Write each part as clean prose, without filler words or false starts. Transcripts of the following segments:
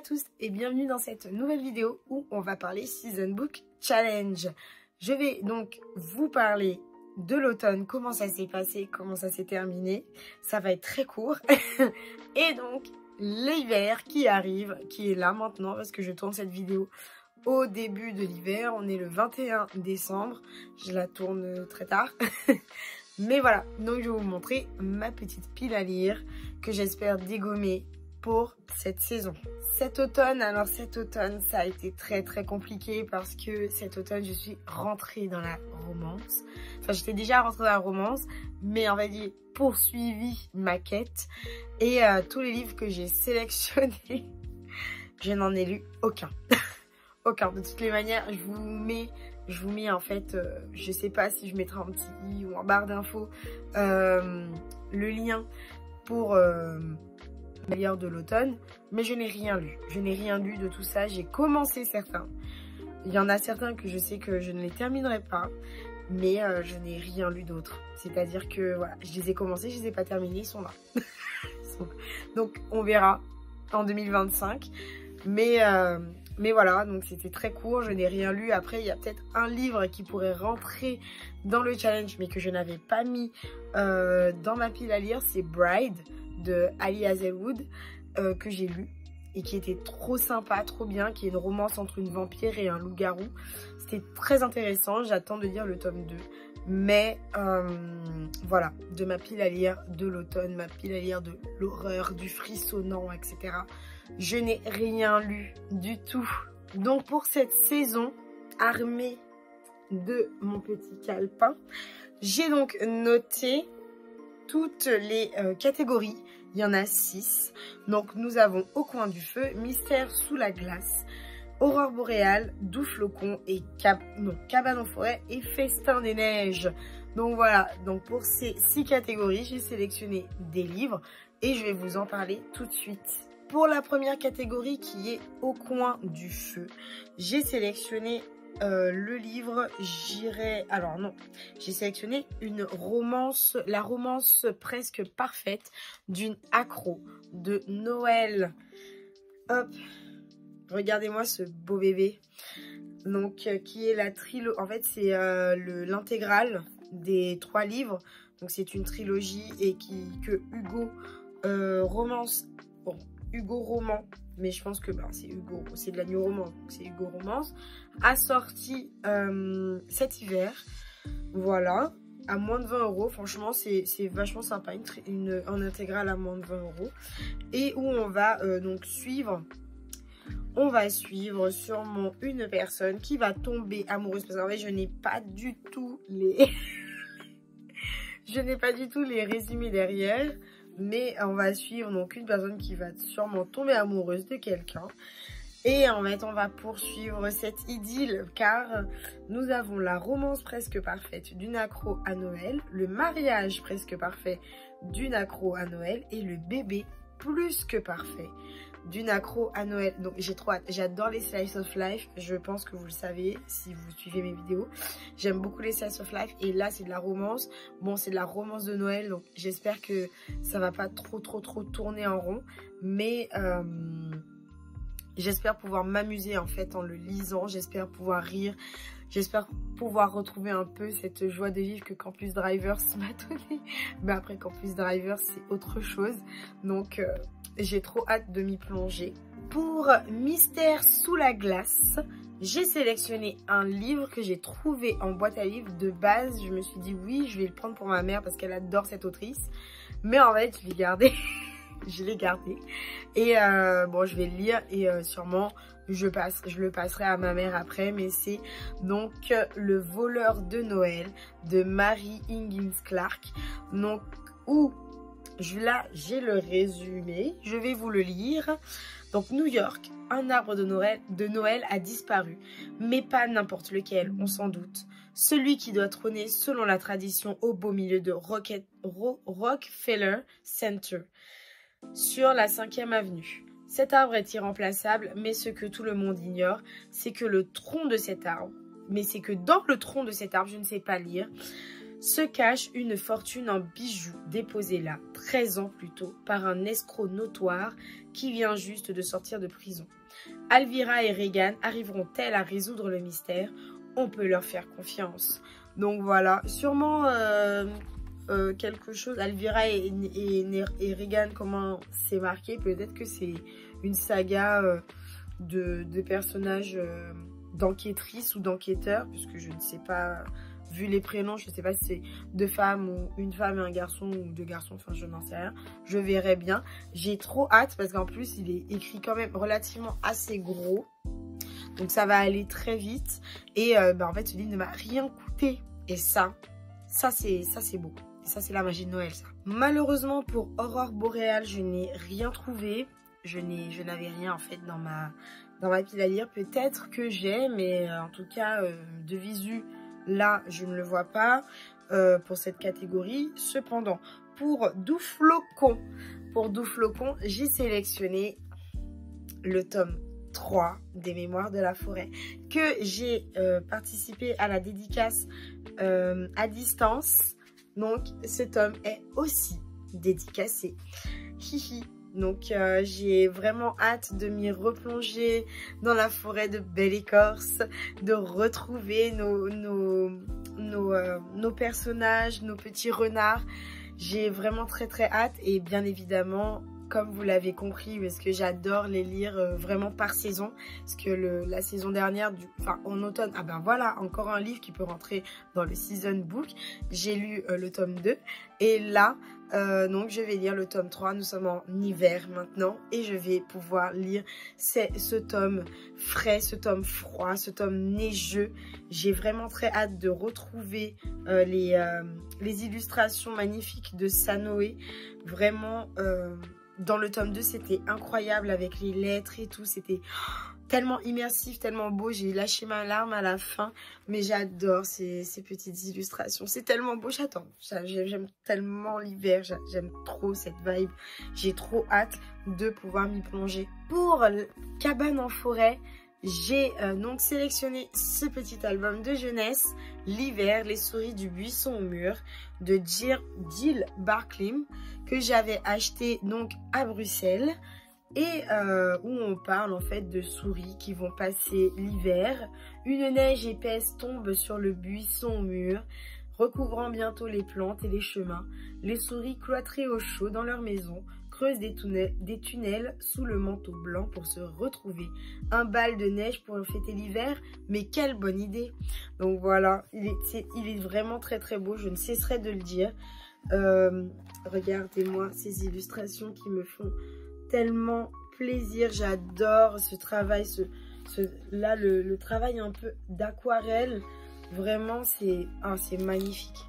tous et bienvenue dans cette nouvelle vidéo où on va parler Season Book Challenge. Je vais donc vous parler de l'automne, comment ça s'est passé, comment ça s'est terminé. Ça va être très court. Et donc l'hiver qui arrive, qui est là maintenant parce que je tourne cette vidéo au début de l'hiver. On est le 21 décembre. Je la tourne très tard. Mais voilà, donc je vais vous montrer ma petite pile à lire que j'espère dégommer pour cette saison. Cet automne, ça a été très compliqué parce que cet automne je suis rentrée dans la romance. Enfin, j'étais déjà rentrée dans la romance, mais on va dire poursuivi ma quête. Et tous les livres que j'ai sélectionnés, je n'en ai lu aucun. Aucun. De toutes les manières, je vous mets en fait, je sais pas si je mettrai en petit i ou en barre d'infos, le lien pour la lire de l'automne, mais je n'ai rien lu. Je n'ai rien lu de tout ça. J'ai commencé certains. Il y en a certains que je sais que je ne les terminerai pas, mais je n'ai rien lu d'autres. C'est-à-dire que voilà, je les ai commencés, je les ai pas terminés, ils sont là. Donc on verra en 2025. Mais voilà, donc c'était très court, je n'ai rien lu. Après, il y a peut-être un livre qui pourrait rentrer dans le challenge, mais que je n'avais pas mis dans ma pile à lire. C'est Bride de Ali Hazelwood, que j'ai lu et qui était trop sympa, trop bien, qui est une romance entre une vampire et un loup-garou. C'était très intéressant, j'attends de lire le tome 2. Mais voilà, de ma pile à lire de l'automne, ma pile à lire de l'horreur, du frissonnant, etc. Je n'ai rien lu du tout. Donc pour cette saison, armée de mon petit calepin, j'ai donc noté toutes les catégories. Il y en a 6. Donc nous avons Au coin du feu, Mystère sous la glace, Aurore boréale, Doux flocon et Cabane en forêt et Festin des neiges. Donc voilà, donc pour ces 6 catégories, j'ai sélectionné des livres et je vais vous en parler tout de suite. Pour la première catégorie qui est Au coin du feu, j'ai sélectionné le livre, j'ai sélectionné une romance, la romance presque parfaite d'une accro de Noël. Hop, regardez-moi ce beau bébé. Donc qui est la trilogie, en fait c'est l'intégrale des 3 livres. Donc c'est une trilogie et que Hugo romance, bon, Hugo roman, mais je pense que c'est Hugo, c'est de la new romance, donc c'est Hugo romance, a sorti cet hiver, voilà, à moins de 20 €. Franchement, c'est vachement sympa, en intégrale à moins de 20 €, et où on va donc suivre sûrement une personne qui va tomber amoureuse, parce qu'en fait, je n'ai pas du tout les résumés derrière. Mais on va suivre donc une personne qui va sûrement tomber amoureuse de quelqu'un. Et en fait, on va poursuivre cette idylle car nous avons la romance presque parfaite d'une accro à Noël, le mariage presque parfait d'une accro à Noël et le bébé plus que parfait d'une accro à Noël. Donc j'ai trop hâte. J'adore les slice of life. Je pense que vous le savez si vous suivez mes vidéos. J'aime beaucoup les slice of life. Et là c'est de la romance. Bon, c'est de la romance de Noël. Donc j'espère que ça va pas trop tourner en rond. Mais j'espère pouvoir m'amuser en fait en le lisant. J'espère pouvoir rire. J'espère pouvoir retrouver un peu cette joie de vivre que Campus Drivers m'a donnée. Mais après Campus Drivers c'est autre chose. Donc j'ai trop hâte de m'y plonger. Pour Mystère sous la glace, j'ai sélectionné un livre que j'ai trouvé en boîte à livres. De base, je me suis dit oui, je vais le prendre pour ma mère parce qu'elle adore cette autrice. Mais en fait, je l'ai gardé. Je l'ai gardé. Et bon, je vais le lire et sûrement je le passerai à ma mère après. Mais c'est donc Le voleur de Noël de Mary Higgins Clark. Donc, là, j'ai le résumé, je vais vous le lire. Donc, New York, un arbre de Noël a disparu, mais pas n'importe lequel, on s'en doute. Celui qui doit trôner selon la tradition au beau milieu de Rockefeller Center, sur la 5e avenue. Cet arbre est irremplaçable, mais ce que tout le monde ignore, c'est que dans le tronc de cet arbre, je ne sais pas lire, se cache une fortune en bijoux déposée là 13 ans plus tôt par un escroc notoire qui vient juste de sortir de prison. Alvira et Regan arriveront-elles à résoudre le mystère? On peut leur faire confiance. Donc voilà, sûrement quelque chose. Alvira et Regan, comment c'est marqué? Peut-être que c'est une saga de personnages d'enquêtrices ou d'enquêteurs, puisque je ne sais pas, vu les prénoms, je ne sais pas si c'est deux femmes ou une femme et un garçon ou deux garçons, enfin je n'en sais rien. Je verrai bien. J'ai trop hâte parce qu'en plus il est écrit quand même relativement assez gros. Donc ça va aller très vite. Et en fait ce livre ne m'a rien coûté. Et ça c'est beau. Et ça c'est la magie de Noël ça. Malheureusement pour Aurore Boréale, je n'ai rien trouvé. Je n'avais rien en fait dans ma pile à lire. Peut-être que j'ai, mais en tout cas de visu, là je ne le vois pas pour cette catégorie. Cependant, pour Doux Flocon, j'ai sélectionné le tome 3 des Mémoires de la Forêt, que j'ai participé à la dédicace à distance. Donc ce tome est aussi dédicacé. Hihi. Donc j'ai vraiment hâte de m'y replonger dans la forêt de Belle-Écorce, de retrouver nos personnages, nos petits renards. J'ai vraiment très hâte et bien évidemment, comme vous l'avez compris, parce que j'adore les lire vraiment par saison. Parce que la saison dernière, en automne, ah ben voilà, encore un livre qui peut rentrer dans le season book. J'ai lu le tome 2 et là, donc je vais lire le tome 3. Nous sommes en hiver maintenant et je vais pouvoir lire ce tome frais, ce tome froid, ce tome neigeux. J'ai vraiment très hâte de retrouver les illustrations magnifiques de Sanoé. Vraiment... dans le tome 2, c'était incroyable avec les lettres et tout. C'était tellement immersif, tellement beau. J'ai lâché ma larme à la fin. Mais j'adore ces petites illustrations. C'est tellement beau, j'attends. J'aime tellement l'hiver. J'aime trop cette vibe. J'ai trop hâte de pouvoir m'y plonger. Pour Cabane en forêt, j'ai donc sélectionné ce petit album de jeunesse, L'hiver, les souris du buisson au mur, de Jill Barklim, que j'avais acheté donc à Bruxelles, et où on parle en fait de souris qui vont passer l'hiver. Une neige épaisse tombe sur le buisson au mur, recouvrant bientôt les plantes et les chemins. Les souris cloîtrées au chaud dans leur maison creusent des tunnels sous le manteau blanc pour se retrouver. Un bal de neige pour fêter l'hiver, mais quelle bonne idée! Donc voilà, il est vraiment très beau, je ne cesserai de le dire. Regardez-moi ces illustrations qui me font tellement plaisir. J'adore ce travail, là le travail un peu d'aquarelle. Vraiment c'est magnifique.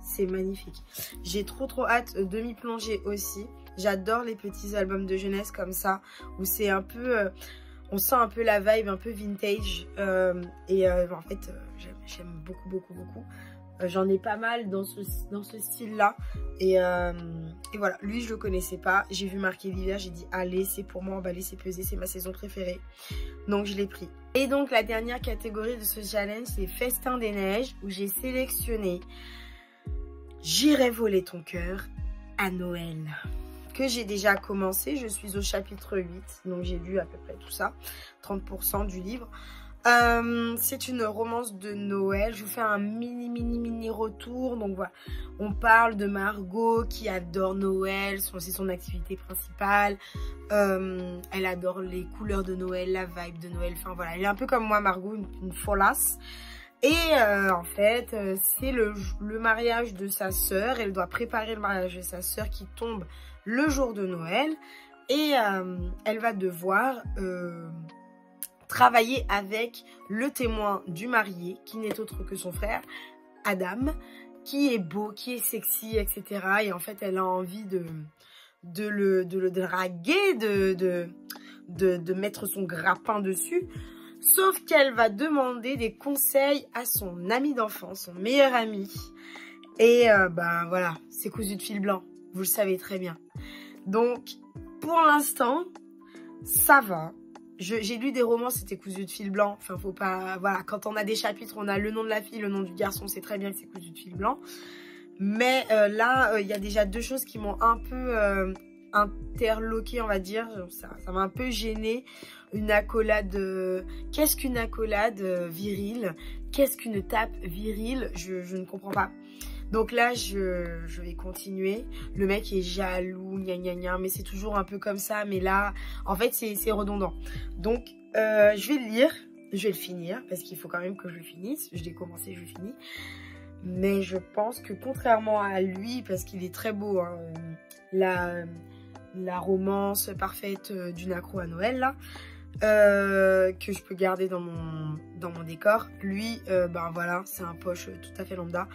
C'est magnifique. J'ai trop hâte de m'y plonger aussi. J'adore les petits albums de jeunesse comme ça, où c'est un peu... on sent un peu la vibe un peu vintage. En fait, j'aime beaucoup. J'en ai pas mal dans ce style-là. Et voilà, lui, je le connaissais pas. J'ai vu marquer l'hiver, j'ai dit, allez, c'est pour moi, emballer, c'est pesé, c'est ma saison préférée. Donc, je l'ai pris. Et donc, la dernière catégorie de ce challenge, c'est Festin des neiges, où j'ai sélectionné J'irai voler ton cœur à Noël, que j'ai déjà commencé. Je suis au chapitre 8, donc j'ai lu à peu près tout ça, 30% du livre. C'est une romance de Noël. Je vous fais un mini retour. Donc voilà, on parle de Margot qui adore Noël, c'est son activité principale. Elle adore les couleurs de Noël, la vibe de Noël. Enfin voilà, elle est un peu comme moi, Margot, une folasse. Et en fait, c'est le mariage de sa sœur. Elle doit préparer le mariage de sa sœur qui tombe le jour de Noël. Et elle va devoir travailler avec le témoin du marié, qui n'est autre que son frère, Adam, qui est beau, qui est sexy, etc. Et en fait, elle a envie de le draguer, de mettre son grappin dessus. Sauf qu'elle va demander des conseils à son ami d'enfance, son meilleur ami. Et voilà, c'est cousu de fil blanc, vous le savez très bien. Donc, pour l'instant, ça va. j'ai lu des romans, c'était cousu de fil blanc. Enfin, faut pas... Voilà, quand on a des chapitres, on a le nom de la fille, le nom du garçon, c'est très bien que c'est cousu de fil blanc. Mais là, il y a déjà deux choses qui m'ont un peu interloquée, on va dire. Ça m'a un peu gênée. Une accolade... Qu'est-ce qu'une accolade virile? Qu'est-ce qu'une tape virile? Je ne comprends pas. Donc là, je vais continuer. Le mec est jaloux, gna gna gna, mais c'est toujours un peu comme ça. Mais là, en fait, c'est redondant. Donc, je vais le lire, je vais le finir, parce qu'il faut quand même que je le finisse. Je l'ai commencé, je le finis. Mais je pense que contrairement à lui, parce qu'il est très beau, hein, la romance parfaite d'une accro à Noël, là, que je peux garder dans mon décor. Lui, ben voilà, c'est un poche tout à fait lambda.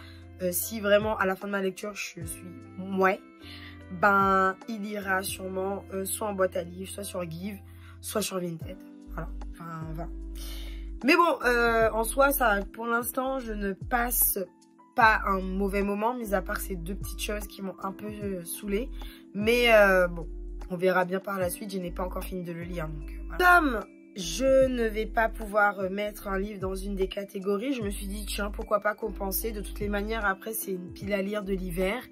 Si vraiment à la fin de ma lecture je suis ouais, ben il ira sûrement soit en boîte à livres, soit sur Give, soit sur Vinted. Voilà, enfin voilà. Mais bon, en soi, ça, pour l'instant, je ne passe pas un mauvais moment, mis à part ces deux petites choses qui m'ont un peu saoulée. Mais bon, on verra bien par la suite. Je n'ai pas encore fini de le lire, donc voilà. Comme je ne vais pas pouvoir mettre un livre dans une des catégories, je me suis dit, tiens, pourquoi pas compenser. De toutes les manières, après, c'est une pile à lire de l'hiver.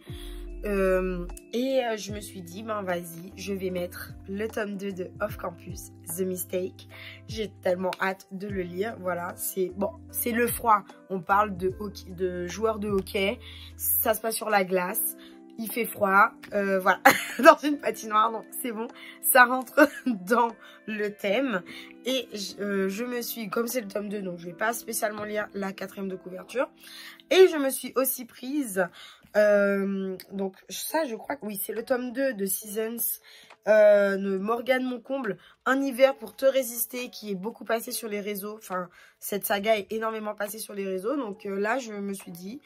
Je me suis dit, ben vas-y, je vais mettre le tome 2 de Off Campus, The Mistake. J'ai tellement hâte de le lire. Voilà, c'est bon, c'est le froid. On parle de hockey, de joueurs de hockey. Ça se passe sur la glace. Il fait froid, voilà, dans une patinoire, donc c'est bon, ça rentre dans le thème. Et je me suis, comme c'est le tome 2, donc je vais pas spécialement lire la 4e de couverture. Et je me suis aussi prise, donc ça je crois que oui, c'est le tome 2 de Seasons, de Morgane Moncomble, Un hiver pour te résister, qui est beaucoup passé sur les réseaux. Enfin, cette saga est énormément passée sur les réseaux, donc là je me suis dit...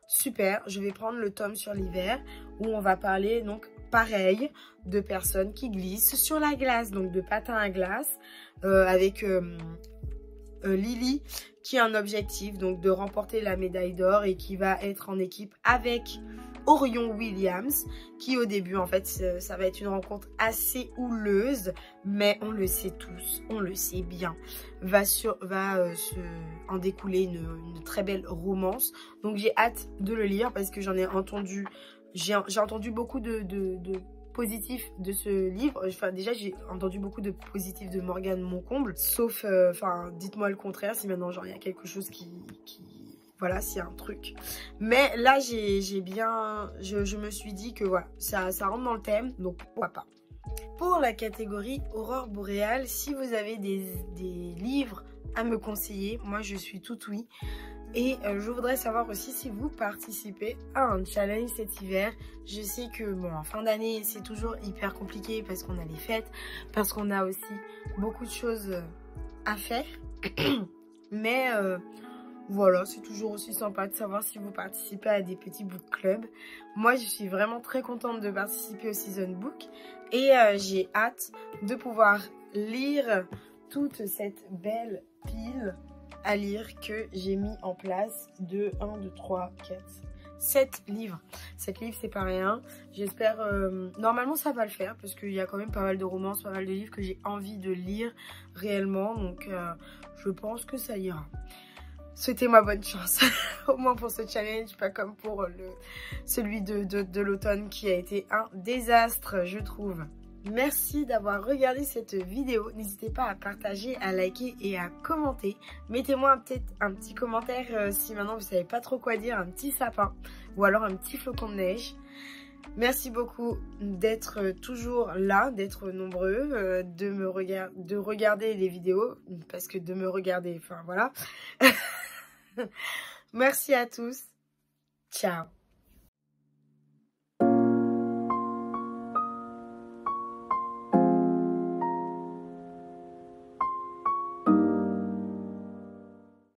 Super, je vais prendre le tome sur l'hiver où on va parler donc pareil de personnes qui glissent sur la glace, donc de patins à glace avec Lily qui a un objectif donc de remporter la médaille d'or et qui va être en équipe avec Orion Williams qui au début en fait ça va être une rencontre assez houleuse, mais on le sait tous, on le sait bien, va se en découler une très belle romance. Donc j'ai hâte de le lire parce que j'en ai entendu, j'ai entendu beaucoup de positifs de ce livre. Enfin déjà j'ai entendu beaucoup de positifs de Morgane Moncomble, sauf enfin dites-moi le contraire si maintenant genre il y a quelque chose qui voilà, s'il y a un truc. Mais là, j'ai bien... Je me suis dit que voilà, ça rentre dans le thème, donc pourquoi pas. Pour la catégorie Aurore Boréale, si vous avez des livres à me conseiller, moi je suis tout oui. Et je voudrais savoir aussi si vous participez à un challenge cet hiver. Je sais que bon, en fin d'année, c'est toujours hyper compliqué parce qu'on a les fêtes, parce qu'on a aussi beaucoup de choses à faire. Mais... voilà, c'est toujours aussi sympa de savoir si vous participez à des petits book clubs. Moi, je suis vraiment très contente de participer au Season Book. Et j'ai hâte de pouvoir lire toute cette belle pile à lire que j'ai mis en place de 1, 2, 3, 4, 7 livres. 7 livres, c'est pas rien. J'espère... normalement, ça va le faire parce qu'il y a quand même pas mal de romances, pas mal de livres que j'ai envie de lire réellement. Donc, je pense que ça ira. Souhaitez-moi bonne chance, au moins pour ce challenge, pas comme pour celui de l'automne qui a été un désastre, je trouve. Merci d'avoir regardé cette vidéo. N'hésitez pas à partager, à liker et à commenter. Mettez-moi peut-être un petit commentaire si maintenant vous savez pas trop quoi dire, un petit sapin ou alors un petit flocon de neige. Merci beaucoup d'être toujours là, d'être nombreux, de regarder les vidéos, parce que de me regarder, enfin voilà. Merci à tous. Ciao.